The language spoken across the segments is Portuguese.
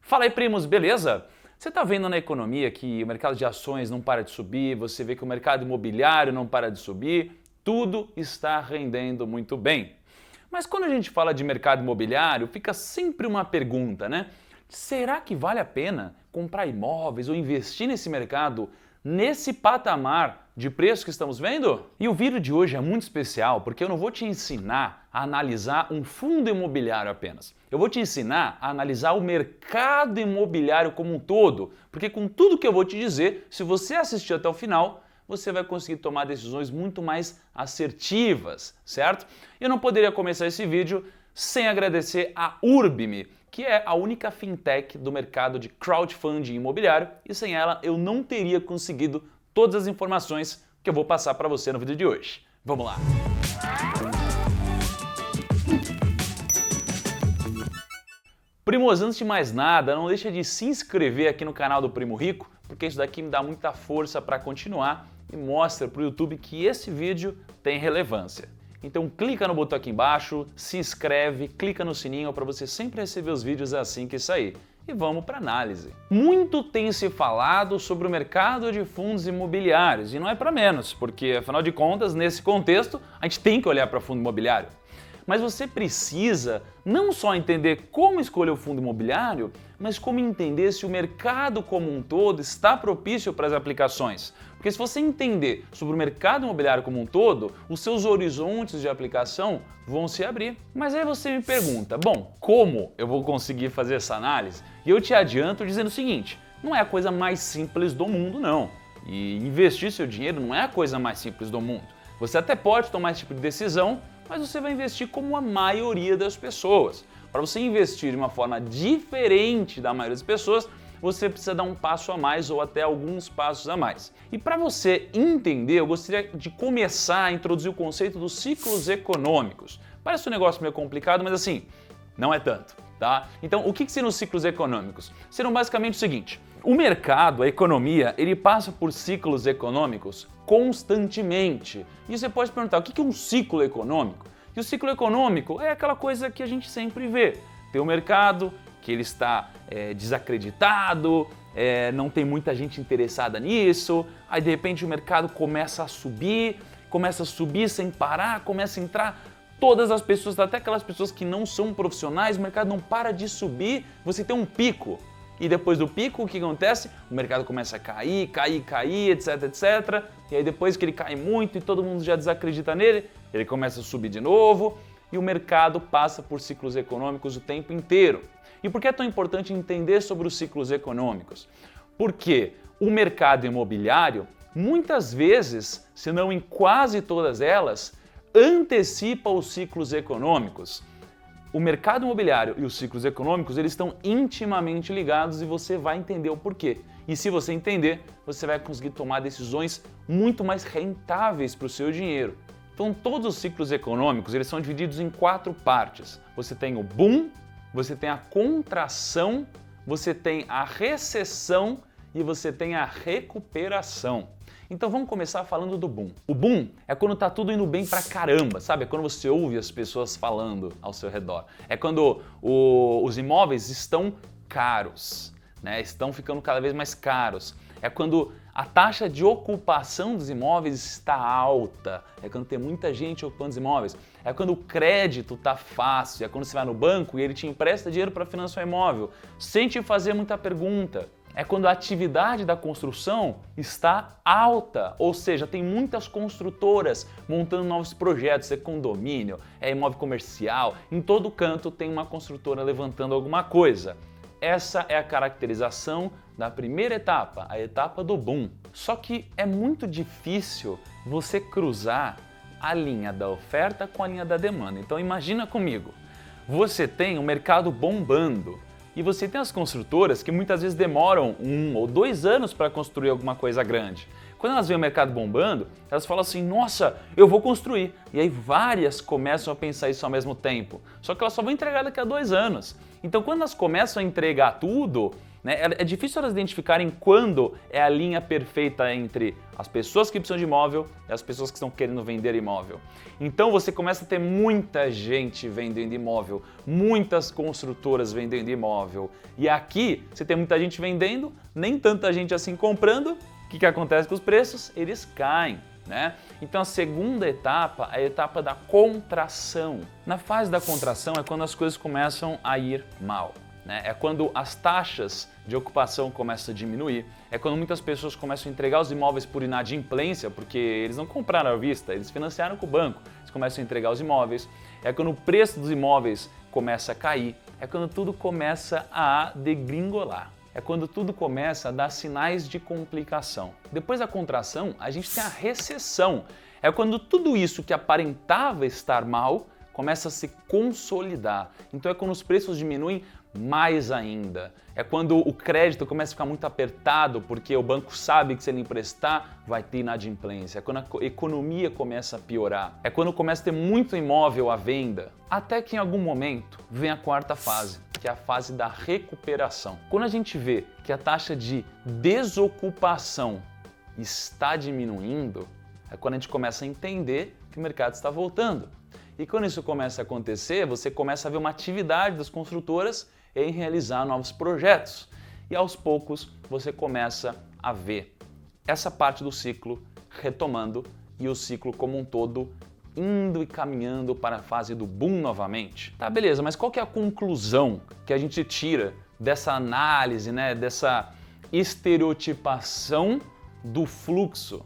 Fala aí, primos, beleza? Você está vendo na economia que o mercado de ações não para de subir, você vê que o mercado imobiliário não para de subir, tudo está rendendo muito bem. Mas quando a gente fala de mercado imobiliário, fica sempre uma pergunta, né? Será que vale a pena comprar imóveis ou investir nesse mercado nesse patamar de preço que estamos vendo? E o vídeo de hoje é muito especial porque eu não vou te ensinar a analisar um fundo imobiliário apenas. Eu vou te ensinar a analisar o mercado imobiliário como um todo, porque com tudo que eu vou te dizer, se você assistir até o final, você vai conseguir tomar decisões muito mais assertivas, certo? Eu não poderia começar esse vídeo sem agradecer a Urbimi, que é a única fintech do mercado de crowdfunding imobiliário, e sem ela eu não teria conseguido todas as informações que eu vou passar para você no vídeo de hoje. Vamos lá! Primos, antes de mais nada, não deixa de se inscrever aqui no canal do Primo Rico, porque isso daqui me dá muita força para continuar e mostra para o YouTube que esse vídeo tem relevância. Então clica no botão aqui embaixo, se inscreve, clica no sininho para você sempre receber os vídeos assim que sair. E vamos para análise. Muito tem se falado sobre o mercado de fundos imobiliários e não é para menos, porque afinal de contas, nesse contexto, a gente tem que olhar para fundo imobiliário. Mas você precisa não só entender como escolher o fundo imobiliário, mas como entender se o mercado como um todo está propício para as aplicações. Porque se você entender sobre o mercado imobiliário como um todo, os seus horizontes de aplicação vão se abrir. Mas aí você me pergunta, bom, como eu vou conseguir fazer essa análise? E eu te adianto dizendo o seguinte, não é a coisa mais simples do mundo não. E investir seu dinheiro não é a coisa mais simples do mundo. Você até pode tomar esse tipo de decisão, mas você vai investir como a maioria das pessoas. Para você investir de uma forma diferente da maioria das pessoas, você precisa dar um passo a mais ou até alguns passos a mais. E para você entender, eu gostaria de começar a introduzir o conceito dos ciclos econômicos. Parece um negócio meio complicado, mas assim, não é tanto, tá? Então, o que seriam os ciclos econômicos? Serão basicamente o seguinte, o mercado, a economia, ele passa por ciclos econômicos constantemente. E você pode perguntar, o que é um ciclo econômico? E o ciclo econômico é aquela coisa que a gente sempre vê. Tem o mercado, que ele está desacreditado, não tem muita gente interessada nisso, aí de repente o mercado começa a subir sem parar, começa a entrar todas as pessoas, até aquelas pessoas que não são profissionais, o mercado não para de subir, você tem um pico. E depois do pico, o que acontece? O mercado começa a cair, etc, etc. E aí depois que ele cai muito e todo mundo já desacredita nele, ele começa a subir de novo e o mercado passa por ciclos econômicos o tempo inteiro. E por que é tão importante entender sobre os ciclos econômicos? Porque o mercado imobiliário, muitas vezes, se não em quase todas elas, antecipa os ciclos econômicos. O mercado imobiliário e os ciclos econômicos, eles estão intimamente ligados e você vai entender o porquê. E se você entender, você vai conseguir tomar decisões muito mais rentáveis para o seu dinheiro. Então, todos os ciclos econômicos, eles são divididos em 4 partes. Você tem o boom, você tem a contração, você tem a recessão e você tem a recuperação. Então vamos começar falando do boom. O boom é quando tá tudo indo bem pra caramba, sabe? É quando você ouve as pessoas falando ao seu redor. É quando os imóveis estão caros, né? Estão ficando cada vez mais caros. É quando a taxa de ocupação dos imóveis está alta. É quando tem muita gente ocupando os imóveis. É quando o crédito tá fácil. É quando você vai no banco e ele te empresta dinheiro para financiar o imóvel, sem te fazer muita pergunta. É quando a atividade da construção está alta, ou seja, tem muitas construtoras montando novos projetos, é condomínio, é imóvel comercial, em todo canto tem uma construtora levantando alguma coisa. Essa é a caracterização da primeira etapa, a etapa do boom. Só que é muito difícil você cruzar a linha da oferta com a linha da demanda. Então imagina comigo, você tem um mercado bombando, e você tem as construtoras que muitas vezes demoram 1 ou 2 anos para construir alguma coisa grande. Quando elas veem o mercado bombando, elas falam assim, nossa, eu vou construir. E aí várias começam a pensar isso ao mesmo tempo. Só que elas só vão entregar daqui a 2 anos. Então quando elas começam a entregar tudo, né? É difícil elas identificarem quando é a linha perfeita entre as pessoas que precisam de imóvel e as pessoas que estão querendo vender imóvel. Então você começa a ter muita gente vendendo imóvel, muitas construtoras vendendo imóvel. E aqui você tem muita gente vendendo, nem tanta gente assim comprando. O que acontece com os preços? Eles caem, né? Então a segunda etapa é a etapa da contração. Na fase da contração é quando as coisas começam a ir mal, né? É quando as taxas de ocupação começam a diminuir, é quando muitas pessoas começam a entregar os imóveis por inadimplência, porque eles não compraram à vista, eles financiaram com o banco, eles começam a entregar os imóveis, é quando o preço dos imóveis começa a cair, é quando tudo começa a degringolar. É quando tudo começa a dar sinais de complicação. Depois da contração, a gente tem a recessão. É quando tudo isso que aparentava estar mal começa a se consolidar. Então é quando os preços diminuem mais ainda. É quando o crédito começa a ficar muito apertado, porque o banco sabe que se ele emprestar, vai ter inadimplência. É quando a economia começa a piorar. É quando começa a ter muito imóvel à venda. Até que em algum momento vem a quarta fase, que é a fase da recuperação. Quando a gente vê que a taxa de desocupação está diminuindo, é quando a gente começa a entender que o mercado está voltando. E quando isso começa a acontecer, você começa a ver uma atividade das construtoras em realizar novos projetos. E aos poucos você começa a ver essa parte do ciclo retomando e o ciclo como um todo indo e caminhando para a fase do boom novamente. Tá, beleza, mas qual que é a conclusão que a gente tira dessa análise, né, dessa estereotipação do fluxo,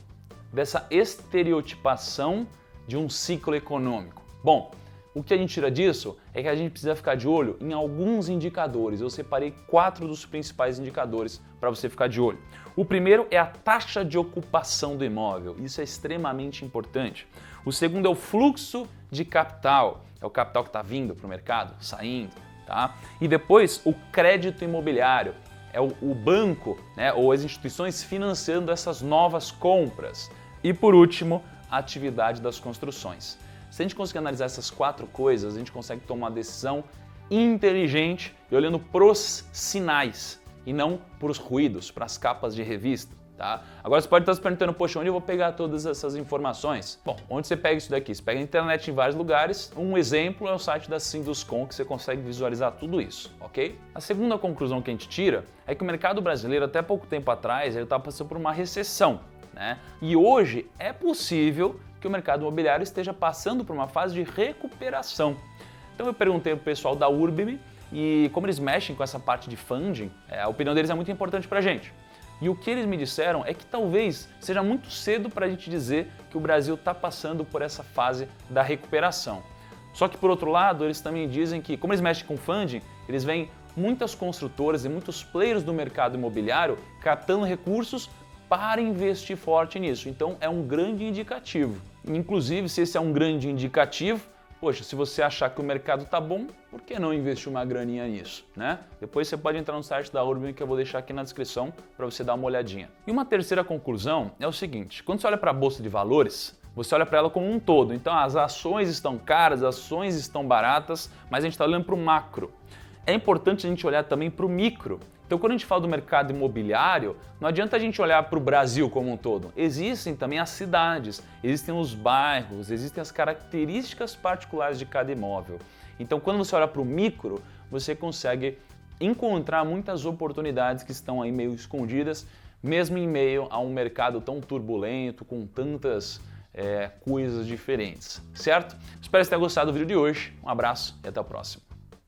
dessa estereotipação de um ciclo econômico? Bom, o que a gente tira disso é que a gente precisa ficar de olho em alguns indicadores. Eu separei 4 dos principais indicadores para você ficar de olho. O primeiro é a taxa de ocupação do imóvel. Isso é extremamente importante. O segundo é o fluxo de capital. É o capital que está vindo para o mercado, saindo, tá? E depois o crédito imobiliário. É o banco, né, ou as instituições financiando essas novas compras. E por último, a atividade das construções. Se a gente conseguir analisar essas 4 coisas, a gente consegue tomar uma decisão inteligente e olhando para os sinais e não para os ruídos, para as capas de revista, tá? Agora você pode estar se perguntando, poxa, onde eu vou pegar todas essas informações? Bom, onde você pega isso daqui? Você pega a internet em vários lugares. Um exemplo é o site da Sinduscon, que você consegue visualizar tudo isso, ok? A segunda conclusão que a gente tira é que o mercado brasileiro, até pouco tempo atrás, ele estava passando por uma recessão, né? E hoje é possível que o mercado imobiliário esteja passando por uma fase de recuperação. Então eu perguntei para o pessoal da Urbim e como eles mexem com essa parte de funding, a opinião deles é muito importante para a gente. E o que eles me disseram é que talvez seja muito cedo para a gente dizer que o Brasil está passando por essa fase da recuperação. Só que por outro lado, eles também dizem que como eles mexem com funding, eles veem muitas construtoras e muitos players do mercado imobiliário captando recursos para investir forte nisso. Então é um grande indicativo. Inclusive, se esse é um grande indicativo, poxa, se você achar que o mercado está bom, por que não investir uma graninha nisso, né? Depois você pode entrar no site da Urbim que eu vou deixar aqui na descrição para você dar uma olhadinha. E uma terceira conclusão é o seguinte, quando você olha para a Bolsa de Valores, você olha para ela como um todo. Então as ações estão caras, as ações estão baratas, mas a gente está olhando para o macro. É importante a gente olhar também para o micro. Então, quando a gente fala do mercado imobiliário, não adianta a gente olhar para o Brasil como um todo. Existem também as cidades, existem os bairros, existem as características particulares de cada imóvel. Então, quando você olha para o micro, você consegue encontrar muitas oportunidades que estão aí meio escondidas, mesmo em meio a um mercado tão turbulento, com tantas coisas diferentes, certo? Espero que você tenha gostado do vídeo de hoje. Um abraço e até o próximo.